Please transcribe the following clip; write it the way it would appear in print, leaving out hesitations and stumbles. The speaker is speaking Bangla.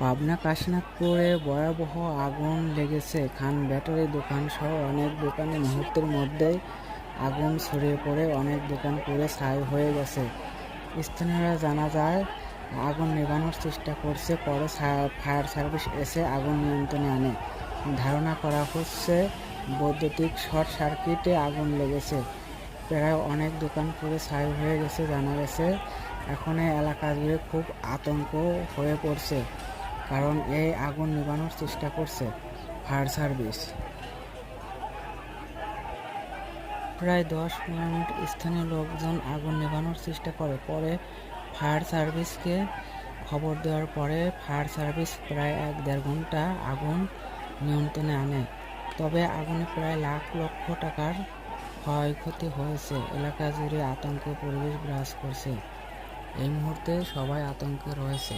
পাবনা কাশীনাথপুরে ভয়াবহ আগুন লেগেছে। খান ব্যাটারি দোকান সহ অনেক দোকানে মুহূর্তের মধ্যেই আগুন ছড়িয়ে পড়ে অনেক দোকান পুড়ে ছাই হয়ে গেছে। স্থানীয়রা জানা যায় আগুন নেভানোর চেষ্টা করছে, পরে ফায়ার সার্ভিস এসে আগুন নিয়ন্ত্রণে আনে। ধারণা করা হচ্ছে বৈদ্যুতিক শর্ট সার্কিটে আগুন লেগেছে। প্রায় অনেক দোকান পুড়ে ছাই হয়ে গেছে জানা গেছে। এখন এই এলাকা জুড়ে খুব আতঙ্ক হয়ে পড়ছে, কারণ এই আগুন নেভানোর চেষ্টা করছে ফায়ার সার্ভিস। প্রায় 10-15 মিনিট স্থানীয় লোকজন আগুন নেভানোর চেষ্টা করে, পরে ফায়ার সার্ভিসকে খবর দেওয়ার পরে ফায়ার সার্ভিস প্রায় 1-1.5 ঘন্টা আগুন নিয়ন্ত্রণে আনে। তবে আগুনে প্রায় লক্ষ টাকার ক্ষয়ক্ষতি হয়েছে। এলাকা জুড়ে আতঙ্কের পরিবেশ বিরাজ করছে। এই মুহূর্তে সবাই আতঙ্কে রয়েছে।